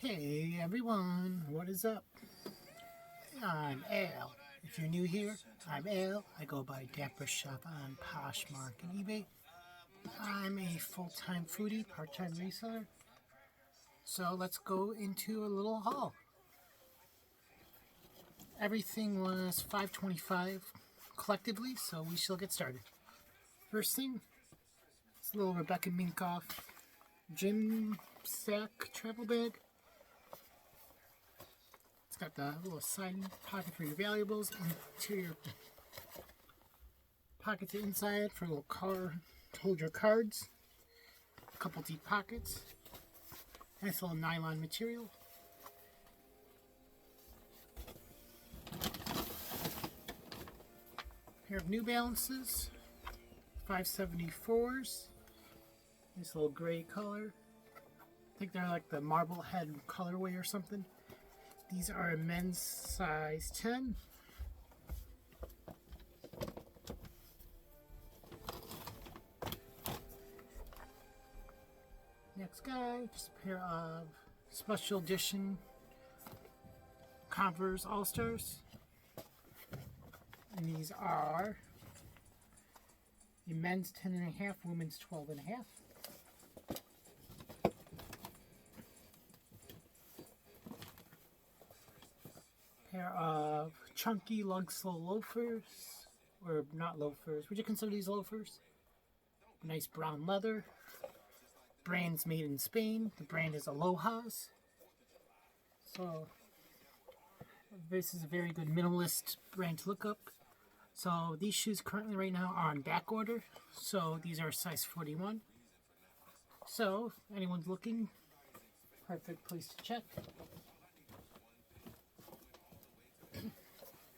Hey everyone, what is up? I'm Al. If you're new here, I'm Al. I go by Dapper Shop on Poshmark and eBay. I'm a full-time foodie, part-time reseller. So let's go into a little haul. Everything was $5.25 collectively, so we shall get started. First thing, this little Rebecca Minkoff gym sack travel bag. It's got the little side pocket for your valuables, interior pockets inside for a little car to hold your cards, a couple deep pockets, nice little nylon material. Pair of New Balances, 574s, nice little gray color. I think they're like the Marblehead colorway or something. These are a men's size 10. Next guy, just a pair of special edition Converse All-Stars. And these are a men's 10.5, women's 12.5. Pair of chunky lug sole loafers, or not loafers. Would you consider these loafers? Nice brown leather. Brand's made in Spain. The brand is Aloha's. So this is a very good minimalist brand to look up. So these shoes currently right now are on back order. So these are size 41. So if anyone's looking, perfect place to check.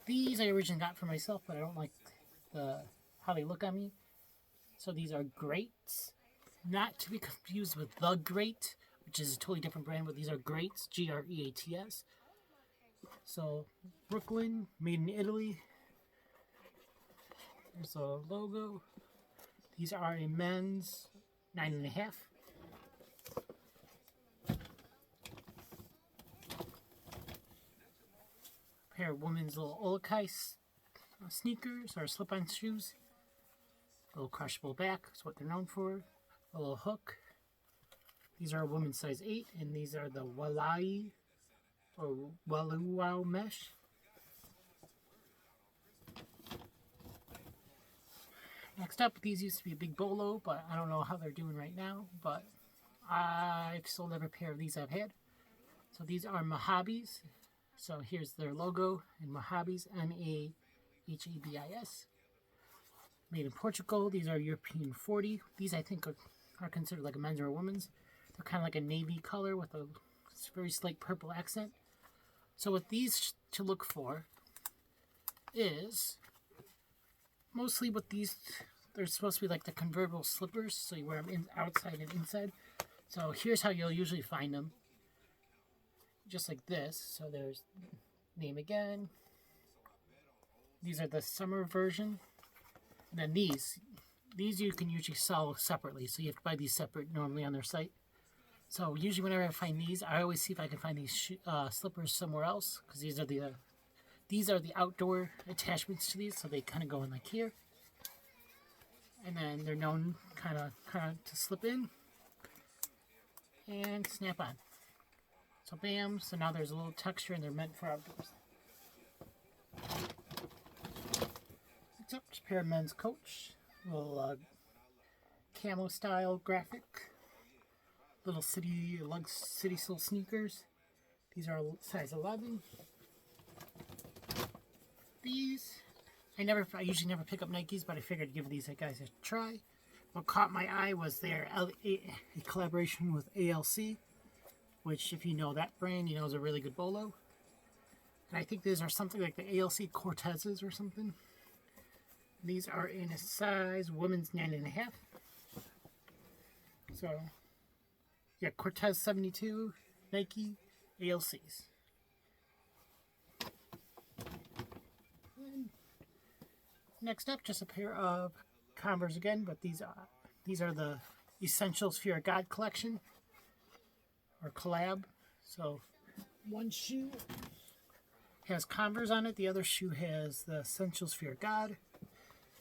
These I originally got for myself, but I don't like how they look on me. So these are Greats. Not to be confused with The Great, which is a totally different brand, but these are Greats, Greats. So Brooklyn, made in Italy. There's a logo. These are a men's 9.5. Pair of women's little Olakai sneakers or slip-on shoes. A little crushable back, that's what they're known for. A little hook. These are a women's size 8, and these are the Walai or Waluau mesh. Next up, these used to be a big Bolo, but I don't know how they're doing right now. But I've sold every pair of these I've had. So these are Mojabe's. So here's their logo in Mojabe's, M-A-H-A-B-I-S. Made in Portugal. These are European 40. These I think are considered like a men's or a woman's. They're kind of like a navy color with a very slight purple accent. So what these to look for is mostly what these, they're supposed to be like the convertible slippers. So you wear them outside and inside. So here's how you'll usually find them. Just like this. So there's name again. These are the summer version. And then these you can usually sell separately. So you have to buy these separate normally on their site. So usually whenever I find these, I always see if I can find these slippers somewhere else. Because these are the outdoor attachments to these. So they kind of go in like here. And then they're known kind of to slip in. And snap on. So bam, so now there's a little texture and they're meant for outdoors. Next up, just a pair of men's Coach. Little camo style graphic. Little city soul sneakers. These are size 11. These, I usually never pick up Nikes, but I figured I'd give these guys a try. What caught my eye was their a collaboration with ALC. Which, if you know that brand, you know is a really good Bolo. And I think these are something like the ALC Cortezes or something. These are in a size women's 9.5. So, yeah, Cortez 72, Nike, ALCs. And next up, just a pair of Converse again, but these are the Essentials for Your God collection. Or collab. So one shoe has Converse on it. The other shoe has the Essentials Fear God.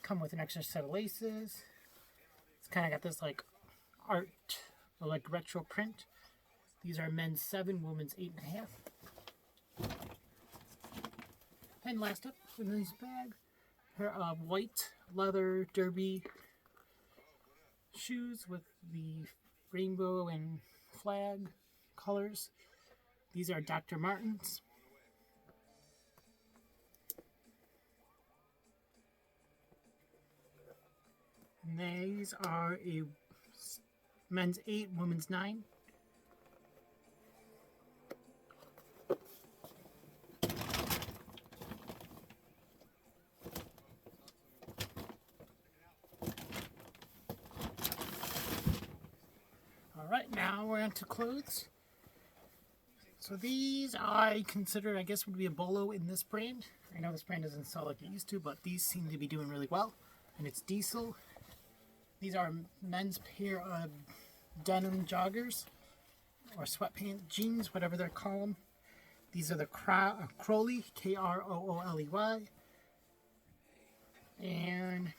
Come with an extra set of laces. It's kind of got this like art, or like retro print. These are men's 7, women's 8.5. And last up in this bag, pair of white leather derby shoes with the rainbow and flag colors. These are Dr. Martens. And these are a men's 8, women's 9. Alright, now we're on to clothes. So these I consider, I guess, would be a Bolo in this brand. I know this brand doesn't sell like it used to, but these seem to be doing really well. And it's Diesel. These are men's pair of denim joggers or sweatpants, jeans, whatever they're called. These are the Crowley, Krooley. And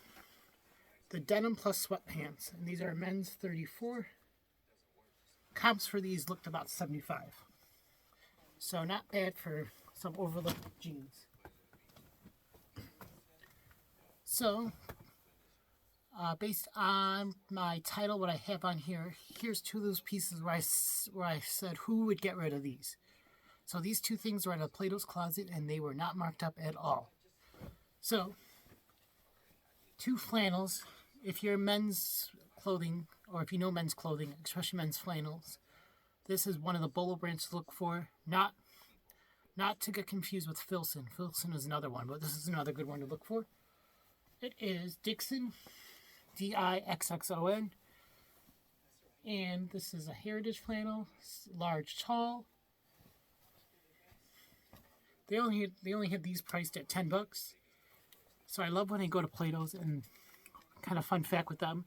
the denim plus sweatpants. And these are men's 34. Comps for these looked about 75. So not bad for some overlooked jeans. So, based on my title, what I have on here, here's 2 of those pieces where I said who would get rid of these. So these 2 things were at a Plato's Closet and they were not marked up at all. So, 2 flannels. If you're men's clothing, or if you know men's clothing, especially men's flannels, this is one of the Bolo brands to look for. Not to get confused with Filson. Filson is another one, but this is another good one to look for. It is Dixon, Dixxon, and this is a heritage flannel, large, tall. They only had these priced at $10. So I love when I go to Plato's, and kind of fun fact with them.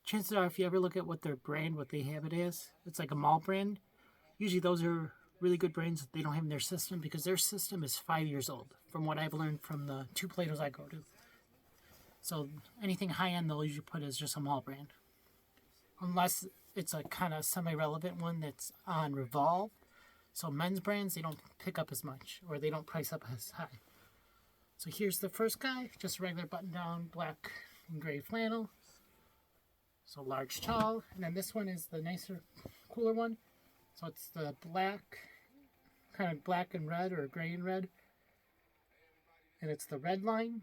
Chances are, if you ever look at what their brand, what they have it as, it's like a mall brand. Usually those are really good brands that they don't have in their system because their system is 5 years old, from what I've learned from the 2 Plato's I go to. So anything high-end they'll usually put as just a mall brand. Unless it's a kind of semi-relevant one that's on Revolve. So men's brands, they don't pick up as much, or they don't price up as high. So here's the first guy, just a regular button-down black and gray flannel. So large, tall. And then this one is the nicer, cooler one. So it's the black, kind of black and red, or gray and red. And it's the red line.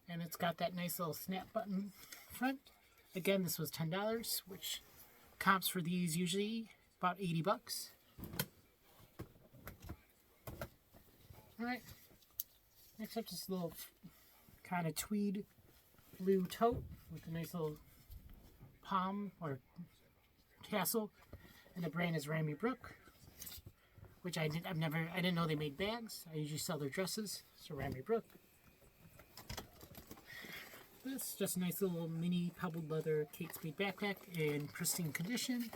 And it's got that nice little snap button front. Again, this was $10, which comps for these usually about $80. Alright. Next up, this little kind of tweed blue tote with a nice little palm or tassel, and the brand is Rami Brook, which I didn't know they made bags. I usually sell their dresses, so Rami Brook. This just a nice little mini pebbled leather Kate Spade backpack in pristine condition.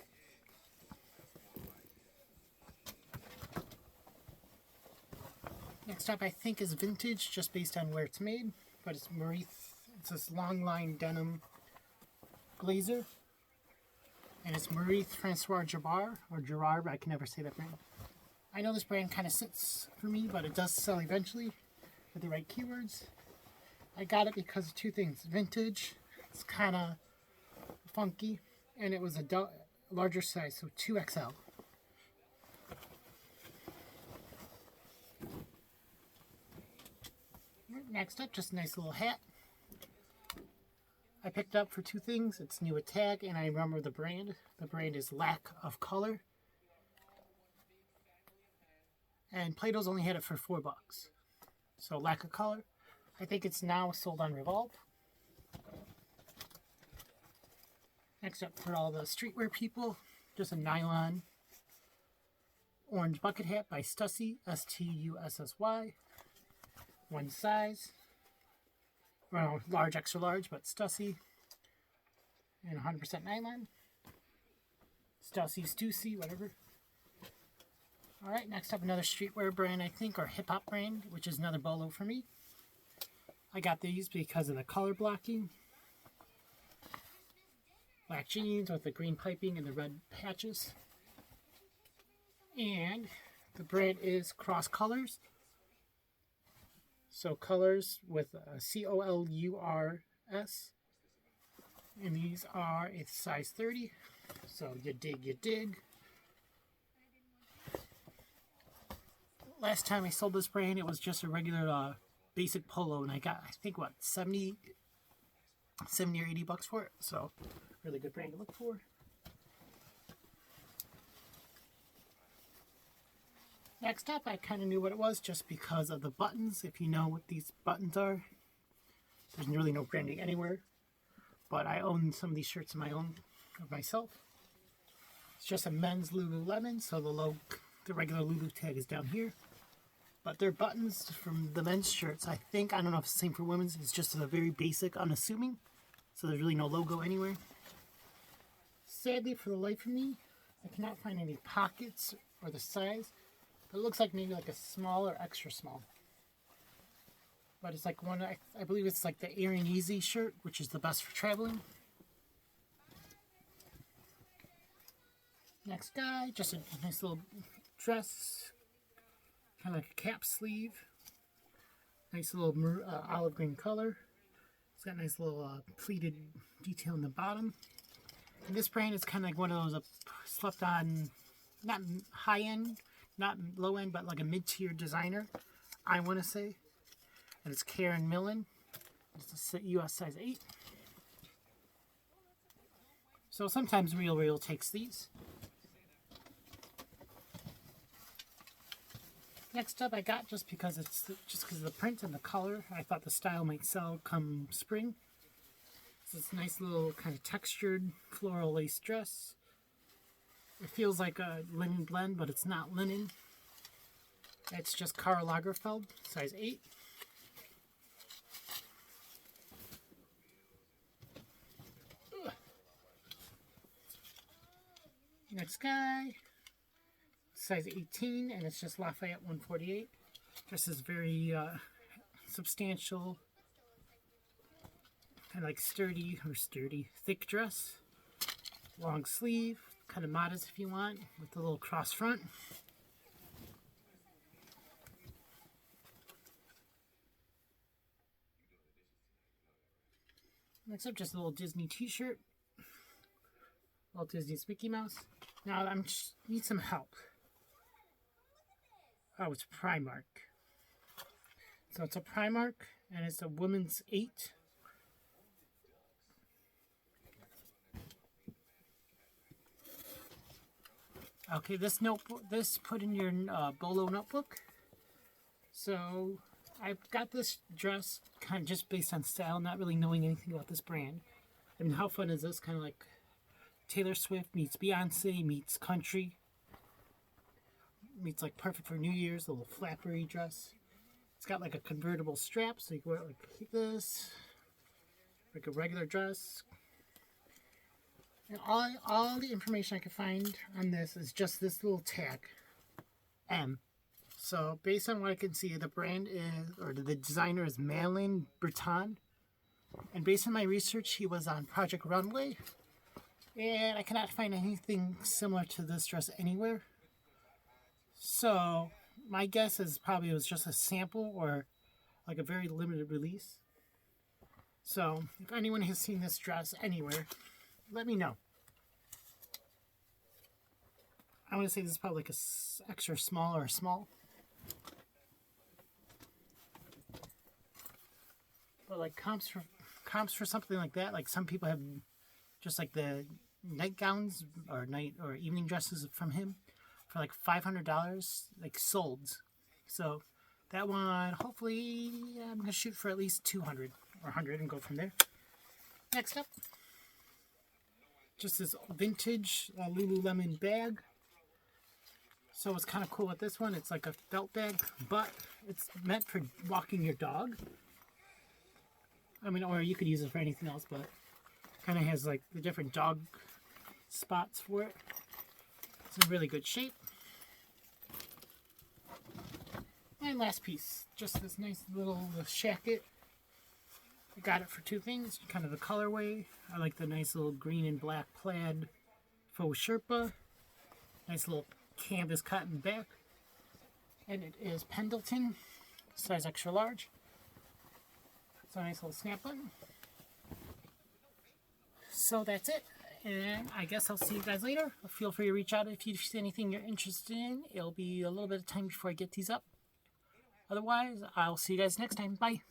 Next up, I think, is vintage, just based on where it's made, but it's Maurice. It's this long line denim blazer, and it's Maurice Francois Gerard, or Gerard, I can never say that brand. I know this brand kind of sits for me, but it does sell eventually with the right keywords. I got it because of 2 things. Vintage, it's kind of funky, and it was a larger size, so 2XL. Next up, just a nice little hat. I picked up for 2 things. It's new with tag, and I remember the brand. The brand is Lack of Color. And Plato's only had it for $4. So Lack of Color. I think it's now sold on Revolve. Next up, for all the streetwear people, just a nylon orange bucket hat by Stussy, Stussy. One size. Well, large, extra large, but Stussy. And 100% nylon. Stussy, whatever. Alright, next up another streetwear brand, I think, or hip-hop brand, which is another Bolo for me. I got these because of the color blocking. Black jeans with the green piping and the red patches. And the brand is Cross Colors. So colors with C-O-L-U-R-S. And these are a size 30. So you dig, you dig. Last time I sold this brand, it was just a regular basic polo, and I got, I think, what, 70 or 80 bucks for it. So really good brand to look for. Next up, I kind of knew what it was just because of the buttons. If you know what these buttons are, there's really no branding anywhere. But I own some of these shirts of myself. It's just a men's Lululemon, so the regular Lulu tag is down here. But their buttons from the men's shirts, I don't know if it's the same for women's, it's just a very basic, unassuming. So there's really no logo anywhere. Sadly, for the life of me, I cannot find any pockets or the size. But it looks like maybe like a small or extra small. But it's like one, I believe it's like the Air and Easy shirt, which is the best for traveling. Next guy, just a nice little dress. Kind of like a cap sleeve. Nice little olive green color. It's got a nice little pleated detail in the bottom. And this brand is kind of like one of those slept on, not high end, not low end, but like a mid-tier designer, I want to say. And it's Karen Millen. It's a US size 8. So sometimes Real takes these. Next up I got just because of the print and the color. I thought the style might sell come spring. It's this nice little kind of textured floral lace dress. It feels like a linen blend, but it's not linen. It's just Karl Lagerfeld, size 8. Next guy, size 18, and it's just Lafayette 148. This is very substantial, kind of like sturdy, thick dress. Long sleeve, kind of modest if you want, with the little cross front. Next up, just a little Disney t-shirt. Walt Disney's Mickey Mouse. Now, I need some help. Oh, it's Primark. So it's a Primark, and it's a women's 8. Okay, this notebook, put in your Bolo notebook. So I got this dress kind of just based on style, not really knowing anything about this brand. I mean, how fun is this? Kind of like Taylor Swift meets Beyonce meets country. Meets like perfect for New Year's, a little flappery dress. It's got like a convertible strap, so you can wear it like this. Like a regular dress. And all the information I could find on this is just this little tag, M. So based on what I can see, the brand is, or the designer is Malin Breton. And based on my research, he was on Project Runway. And I cannot find anything similar to this dress anywhere. So my guess is probably it was just a sample or like a very limited release. So if anyone has seen this dress anywhere, let me know. I want to say this is probably like a extra small or a small. But like comps for something like that, like some people have just like the nightgowns or night or evening dresses from him for like $500, like sold. So that one, hopefully, I'm gonna shoot for at least 200 or 100 and go from there. Next up, just this vintage Lululemon bag. So what's kind of cool with this one, it's like a felt bag, but it's meant for walking your dog. I mean, or you could use it for anything else, but kind of has like the different dog spots for it. It's in really good shape. And last piece, just this nice little shacket. I got it for two things, kind of the colorway. I like the nice little green and black plaid faux Sherpa. Nice little canvas cotton back. And it is Pendleton, size extra large. So a nice little snap button. So that's it. And I guess I'll see you guys later. Feel free to reach out if you see anything you're interested in. It'll be a little bit of time before I get these up. Otherwise, I'll see you guys next time. Bye.